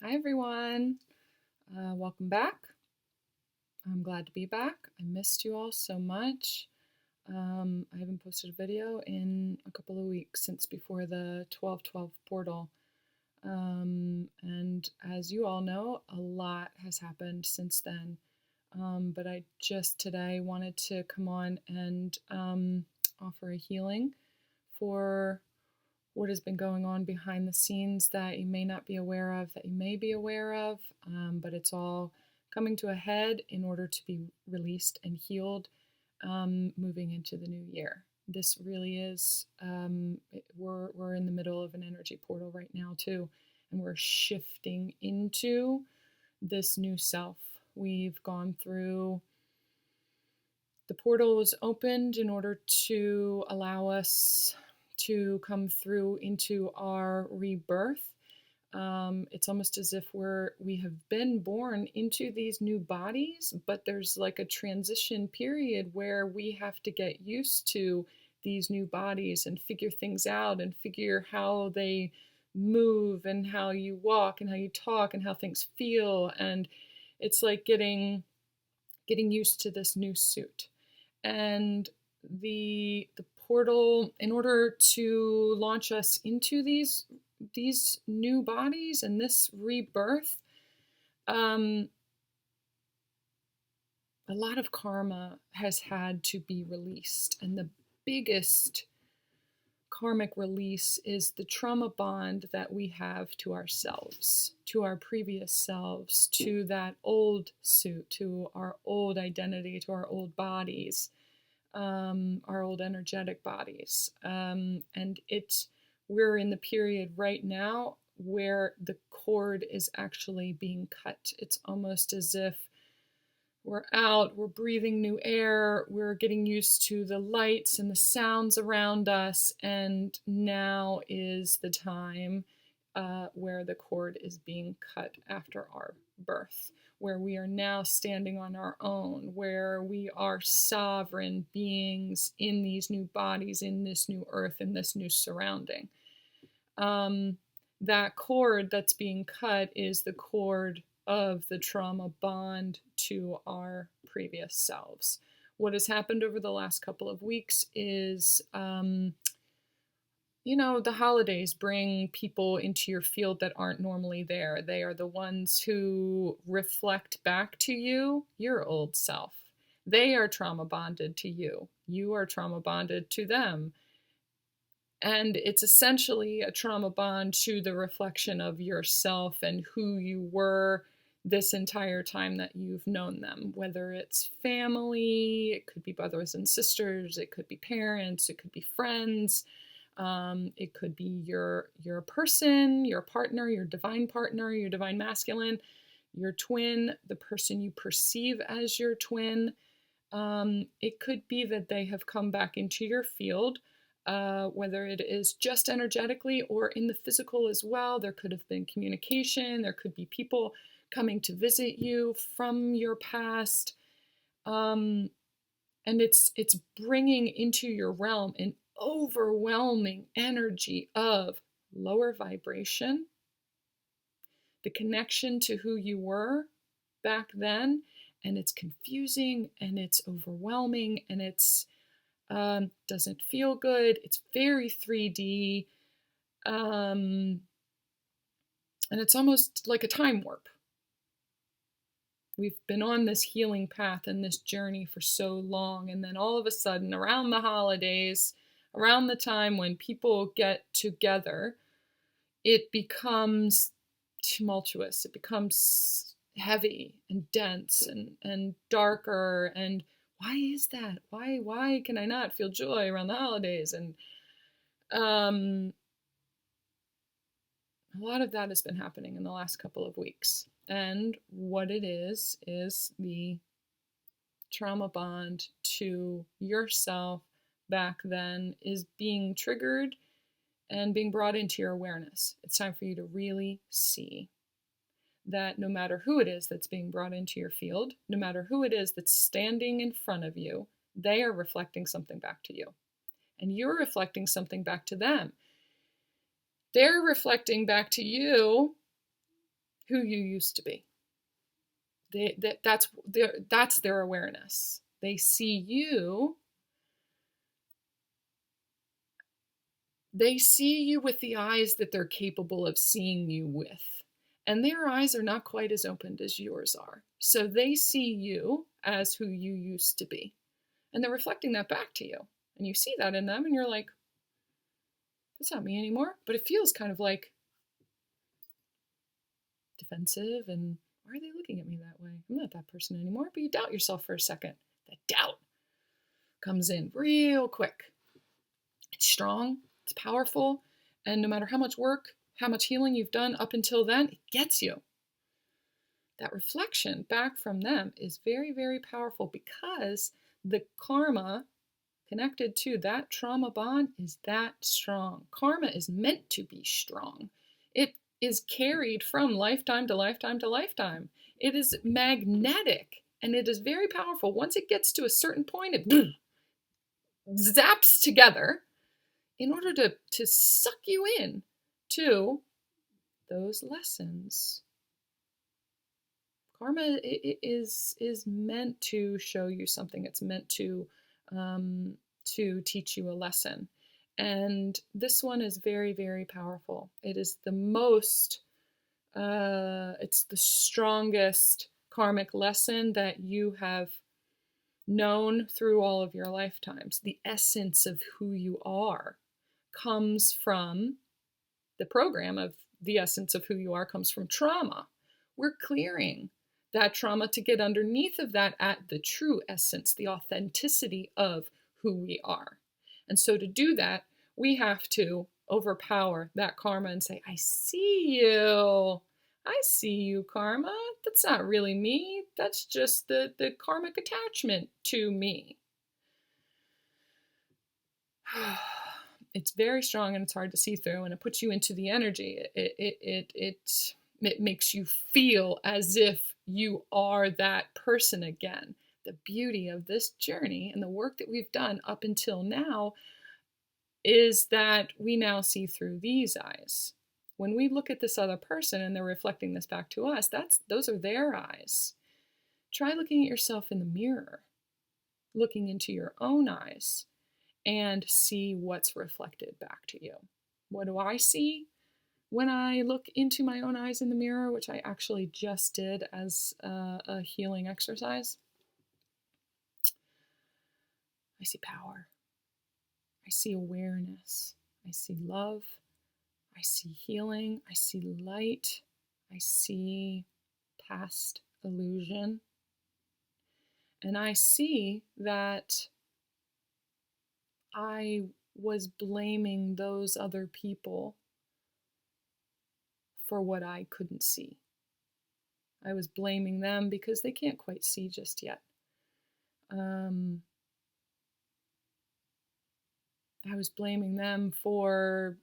Hi everyone, welcome back. I'm glad to be back. I missed you all so much. I haven't posted a video in a couple of weeks since before the 12/12 portal. And as you all know, a lot has happened since then. But I just today wanted to come on and offer a healing for what has been going on behind the scenes that you may not be aware of, that you may be aware of, but it's all coming to a head in order to be released and healed moving into the new year. This really is, we're in the middle of an energy portal right now too, and we're shifting into this new self. We've gone through, the portal was opened in order to allow us to come through into our rebirth. It's almost as if we have been born into these new bodies, but there's like a transition period where we have to get used to these new bodies and figure things out and figure how they move and how you walk and how you talk and how things feel. And it's like getting used to this new suit. And the portal, in order to launch us into these new bodies and this rebirth, a lot of karma has had to be released. And the biggest karmic release is the trauma bond that we have to ourselves, to our previous selves, to that old suit, to our old identity, to our old bodies, our old energetic bodies. And we're in the period right now where the cord is actually being cut. It's almost as if we're out, we're breathing new air, we're getting used to the lights and the sounds around us, and now is the time where the cord is being cut after our birth, where we are now standing on our own, where we are sovereign beings in these new bodies, in this new earth, in this new surrounding. That cord that's being cut is the cord of the trauma bond to our previous selves. What has happened over the last couple of weeks is, the holidays bring people into your field that aren't normally there. They are the ones who reflect back to you your old self. They are trauma bonded to you. You are trauma bonded to them. And it's essentially a trauma bond to the reflection of yourself and who you were this entire time that you've known them, whether it's family, it could be brothers and sisters, it could be parents, it could be friends, it could be your person, your partner, your divine masculine, your twin, the person you perceive as your twin. It could be that they have come back into your field, whether it is just energetically or in the physical as well. There could have been communication, there could be people coming to visit you from your past, and it's bringing into your realm an overwhelming energy of lower vibration, the connection to who you were back then, and it's confusing and it's overwhelming and it's doesn't feel good. It's very 3D, and it's almost like a time warp. We've been on this healing path and this journey for so long, and then all of a sudden, around the holidays, around the time when people get together, it becomes tumultuous. It becomes heavy and dense and darker. And why is that? Why can I not feel joy around the holidays? And a lot of that has been happening in the last couple of weeks. And what it is the trauma bond to yourself back then is being triggered and being brought into your awareness. It's time for you to really see that no matter who it is that's being brought into your field, no matter who it is that's standing in front of you, they are reflecting something back to you. And you're reflecting something back to them. They're reflecting back to you who you used to be. That's their awareness. They see you. They see you with the eyes that they're capable of seeing you with. And their eyes are not quite as opened as yours are. So they see you as who you used to be. And they're reflecting that back to you. And you see that in them, and you're like, that's not me anymore. But it feels kind of like defensive, and why are they looking at me that way? I'm not that person anymore. But you doubt yourself for a second. That doubt comes in real quick. It's strong, it's powerful, and no matter how much work, how much healing you've done up until then, it gets you. That reflection back from them is very, very powerful because the karma connected to that trauma bond is that strong. Karma is meant to be strong. It is carried from lifetime to lifetime to lifetime. It is magnetic and it is very powerful. Once it gets to a certain point, it zaps together in order to suck you in to those lessons. Karma is meant to show you something. It's meant to teach you a lesson. And this one is very, very powerful. It is the most, it's the strongest karmic lesson that you have known through all of your lifetimes. The essence of who you are comes from the program of the essence of who you are comes from trauma. We're clearing that trauma to get underneath of that at the true essence, the authenticity of who we are. And so to do that, we have to overpower that karma and say, I see you. I see you, karma. That's not really me. That's just the karmic attachment to me. It's very strong and it's hard to see through, and it puts you into the energy. It makes you feel as if you are that person again. The beauty of this journey and the work that we've done up until now is that we now see through these eyes. When we look at this other person and they're reflecting this back to us, those are their eyes. Try looking at yourself in the mirror, looking into your own eyes, and see what's reflected back to you. What do I see when I look into my own eyes in the mirror, which I actually just did as a healing exercise? I see power. I see awareness. I see love. I see healing. I see light. I see past illusion. And I see that I was blaming those other people for what I couldn't see. I was blaming them because they can't quite see just yet. I was blaming them for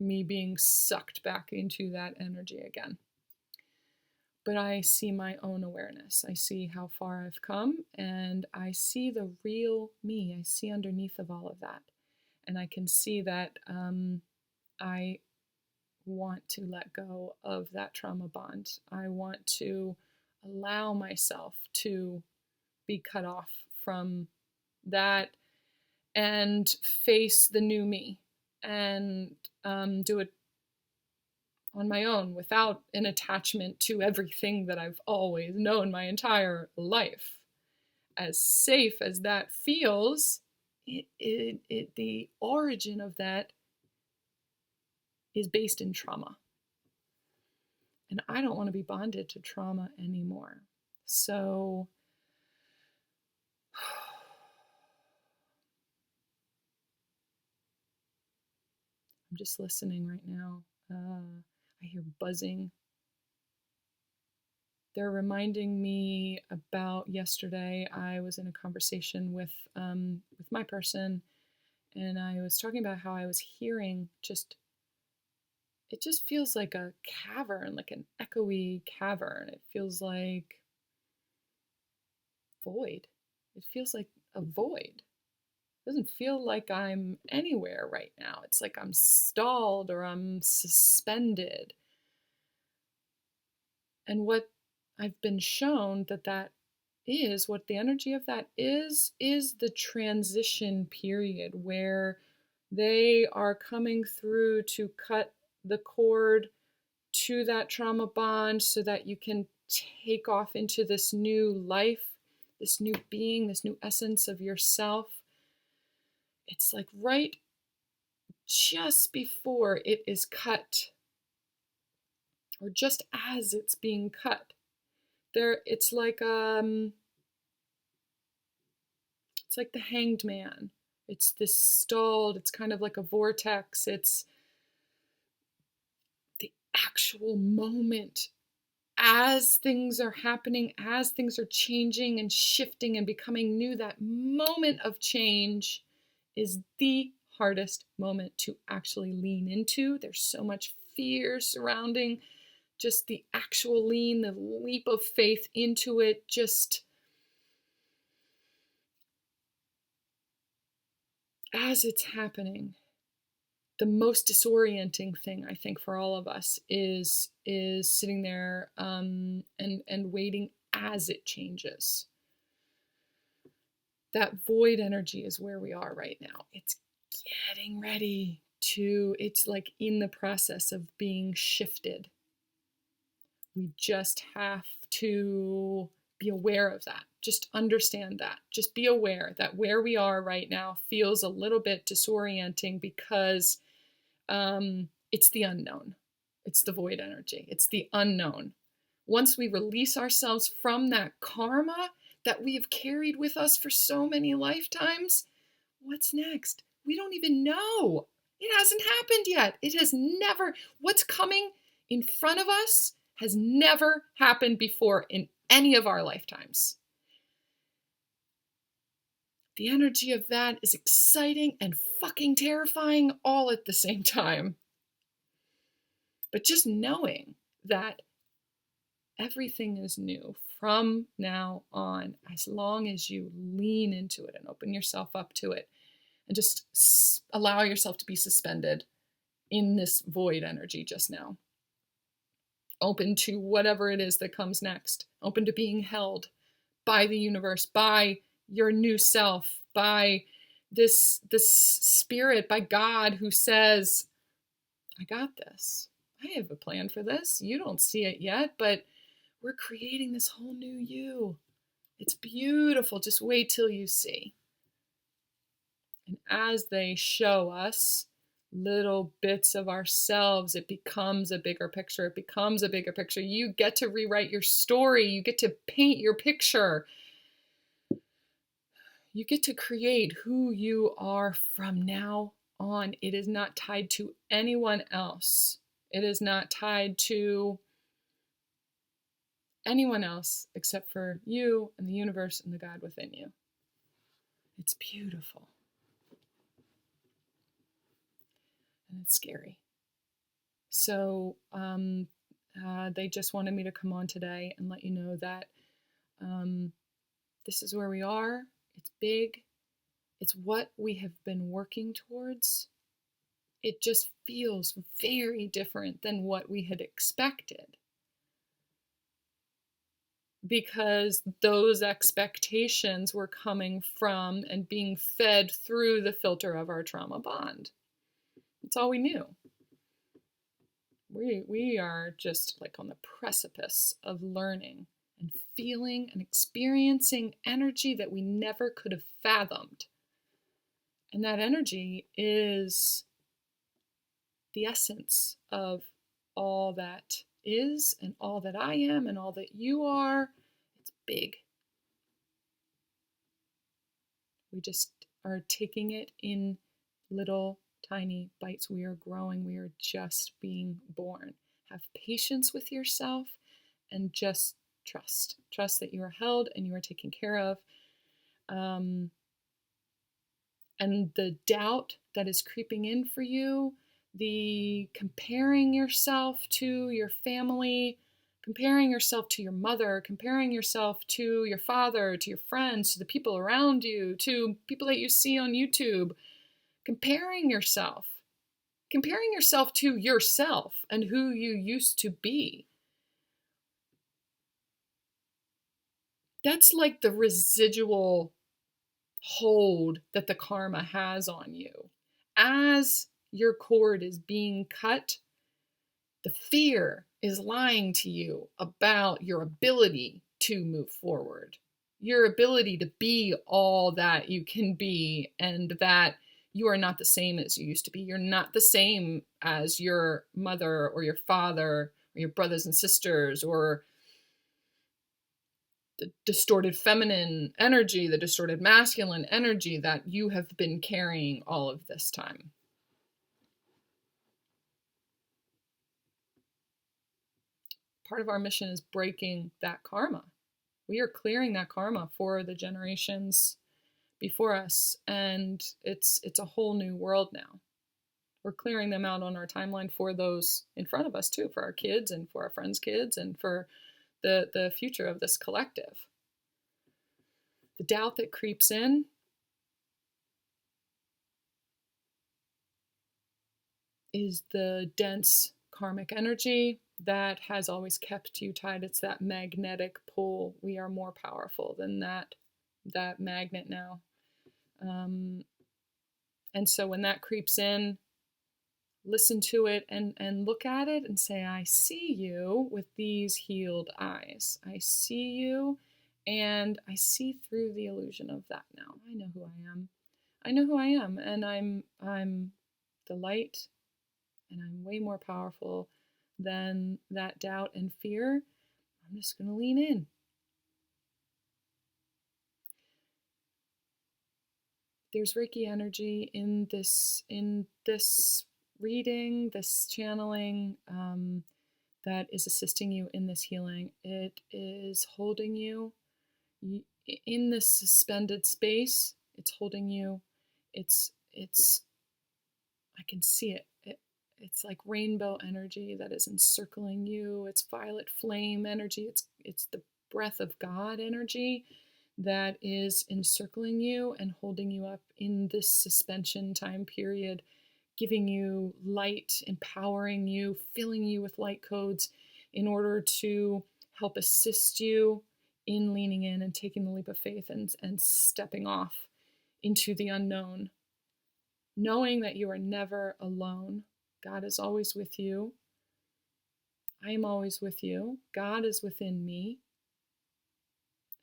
me being sucked back into that energy again. But I see my own awareness. I see how far I've come, and I see the real me. I see underneath of all of that. And I can see that I want to let go of that trauma bond. I want to allow myself to be cut off from that and face the new me and do it on my own without an attachment to everything that I've always known my entire life. As safe as that feels, the origin of that is based in trauma. And I don't want to be bonded to trauma anymore. So I'm just listening right now. I hear buzzing. They're reminding me about yesterday. I was in a conversation with my person, and I was talking about how I was hearing it just feels like a cavern, like an echoey cavern. It feels like void. It feels like a void. It doesn't feel like I'm anywhere right now. It's like I'm stalled or I'm suspended. And what I've been shown that is, what the energy of that is the transition period where they are coming through to cut the cord to that trauma bond so that you can take off into this new life, this new being, this new essence of yourself. It's like right just before it is cut, or just as it's being cut. It's like the Hanged Man. It's this stalled, it's kind of like a vortex. It's the actual moment as things are happening, as things are changing and shifting and becoming new. That moment of change is the hardest moment to actually lean into. There's so much fear surrounding just the actual the leap of faith into it. Just as it's happening, the most disorienting thing, I think, for all of us is sitting there and waiting as it changes. That void energy is where we are right now. It's getting ready to, it's like in the process of being shifted. We just have to be aware of that. Just understand that. Just be aware that where we are right now feels a little bit disorienting because it's the unknown. It's the void energy. It's the unknown. Once we release ourselves from that karma that we have carried with us for so many lifetimes, what's next? We don't even know. It hasn't happened yet. It has never, what's coming in front of us has never happened before in any of our lifetimes. The energy of that is exciting and fucking terrifying all at the same time. But just knowing that everything is new from now on, as long as you lean into it and open yourself up to it and just allow yourself to be suspended in this void energy just now. Open to whatever it is that comes next. Open to being held by the universe, by your new self, by this spirit, by God who says, I got this. I have a plan for this. You don't see it yet, but we're creating this whole new you. It's beautiful. Just wait till you see. And as they show us little bits of ourselves, it becomes a bigger picture. It becomes a bigger picture. You get to rewrite your story. You get to paint your picture. You get to create who you are from now on. It is not tied to anyone else. It is not tied to anyone else except for you and the universe and the God within you. It's beautiful. And it's scary. So they just wanted me to come on today and let you know that this is where we are. It's big. It's what we have been working towards. It just feels very different than what we had expected, because those expectations were coming from and being fed through the filter of our trauma bond. That's all we knew. We are just like on the precipice of learning and feeling and experiencing energy that we never could have fathomed. And that energy is the essence of all that is and all that I am and all that you are. It's big. We just are taking it in little tiny bites. We are growing. We are just being born. Have patience with yourself and just trust. Trust that you are held and you are taken care of. And the doubt that is creeping in for you, the comparing yourself to your family, comparing yourself to your mother, comparing yourself to your father, to your friends, to the people around you, to people that you see on YouTube, comparing yourself to yourself and who you used to be. That's like the residual hold that the karma has on you. As your cord is being cut, the fear is lying to you about your ability to move forward, your ability to be all that you can be, and that you are not the same as you used to be. You're not the same as your mother or your father or your brothers and sisters, or the distorted feminine energy, the distorted masculine energy that you have been carrying all of this time. Part of our mission is breaking that karma. We are clearing that karma for the generations before us, and it's a whole new world now. We're clearing them out on our timeline for those in front of us too, for our kids and for our friends' kids and for the future of this collective. The doubt that creeps in is the dense karmic energy that has always kept you tied. It's that magnetic pull. We are more powerful than that magnet now. And so when that creeps in, listen to it and look at it and say, I see you with these healed eyes. I see you, and I see through the illusion of that now. I know who I am. I know who I am, and I'm the light, and I'm way more powerful than that doubt and fear. I'm just going to lean in. There's Reiki energy in this reading, this channeling, that is assisting you in this healing. It is holding you in this suspended space. It's holding you. It's I can see it. It's like rainbow energy that is encircling you. It's violet flame energy. It's the breath of God energy that is encircling you and holding you up in this suspension time period, giving you light, empowering you, filling you with light codes in order to help assist you in leaning in and taking the leap of faith and stepping off into the unknown, knowing that you are never alone. God is always with you. I am always with you. God is within me.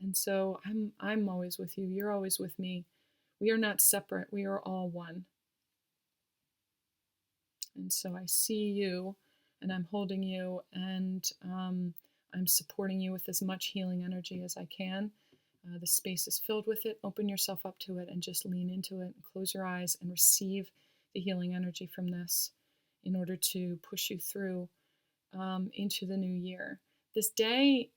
And so I'm always with you. You're always with me. We are not separate. We are all one. And so I see you, and I'm holding you, and I'm supporting you with as much healing energy as I can. The space is filled with it. Open yourself up to it and just lean into it. Close your eyes and receive the healing energy from this in order to push you through into the new year. This day,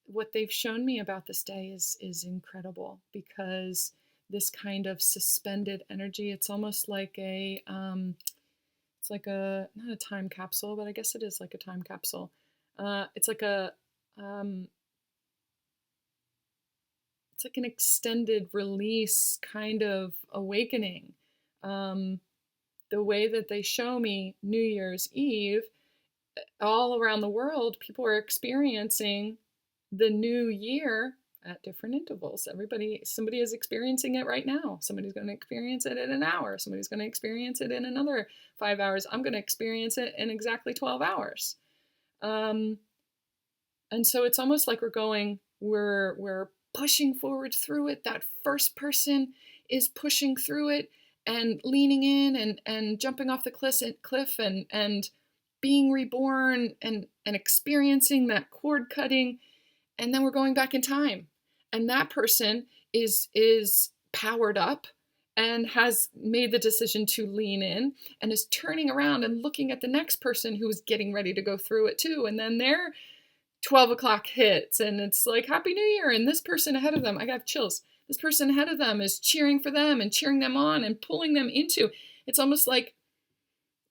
what they've shown me about this day is incredible, because this kind of suspended energy, it's almost like it's like not a time capsule, but I guess it is like a time capsule. It's like an extended release kind of awakening. The way that they show me New Year's Eve, all around the world, people are experiencing the new year at different intervals. Somebody is experiencing it right now. Somebody's going to experience it in an hour. Somebody's going to experience it in another 5 hours. I'm going to experience it in exactly 12 hours. And so it's almost like we're pushing forward through it. That first person is pushing through it and leaning in and jumping off the cliff and being reborn and experiencing that cord cutting. And then we're going back in time. And that person is powered up and has made the decision to lean in and is turning around and looking at the next person who is getting ready to go through it too. And then their 12 o'clock hits and it's like, Happy New Year. And this person ahead of them, I got chills. This person ahead of them is cheering for them and cheering them on and pulling them into. It's almost like,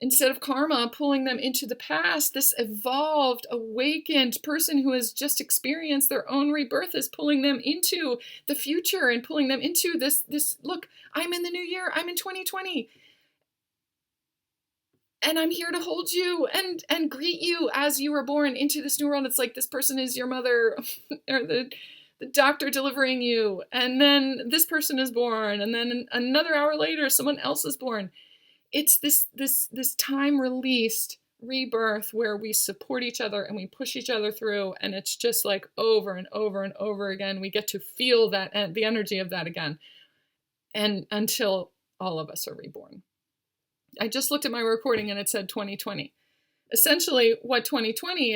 instead of karma pulling them into the past, this evolved, awakened person who has just experienced their own rebirth is pulling them into the future and pulling them into this, look, I'm in the new year, I'm in 2020. And I'm here to hold you and greet you as you were born into this new world. It's like this person is your mother or the the doctor delivering you, and then this person is born, and then another hour later someone else is born. It's this time released rebirth where we support each other and we push each other through, and it's just like over and over and over again we get to feel that, the energy of that again, and until all of us are reborn. I just looked at my recording and it said 2020. Essentially what 2020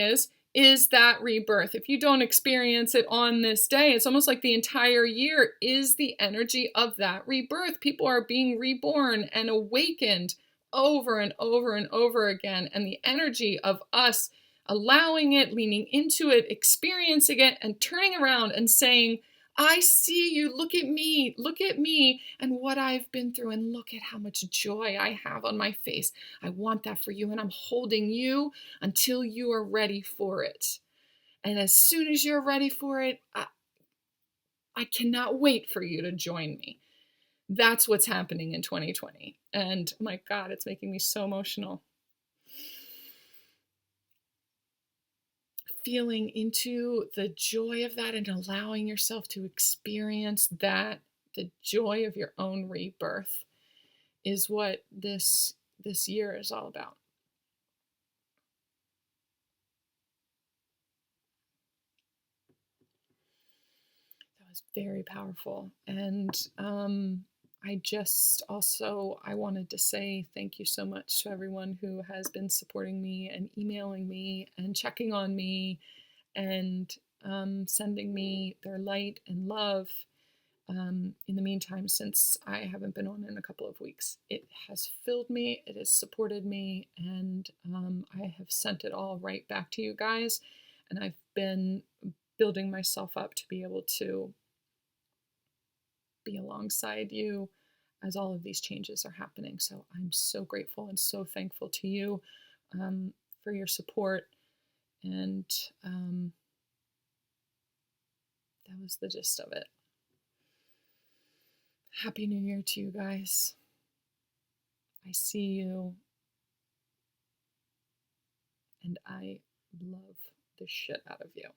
is that rebirth. If you don't experience it on this day, it's almost like the entire year is the energy of that rebirth. People are being reborn and awakened over and over and over again. And the energy of us allowing it, leaning into it, experiencing it, and turning around and saying, I see you, look at me, and what I've been through, and look at how much joy I have on my face. I want that for you, and I'm holding you until you are ready for it. And as soon as you're ready for it, I cannot wait for you to join me. That's what's happening in 2020. And my God, it's making me so emotional. Feeling into the joy of that and allowing yourself to experience that, the joy of your own rebirth, is what this year is all about. That was very powerful. And I wanted to say thank you so much to everyone who has been supporting me and emailing me and checking on me and sending me their light and love in the meantime, since I haven't been on in a couple of weeks. It has filled me, it has supported me, and I have sent it all right back to you guys. And I've been building myself up to be able to be alongside you as all of these changes are happening. So I'm so grateful and so thankful to you for your support. And that was the gist of it. Happy New Year to you guys. I see you. And I love the shit out of you.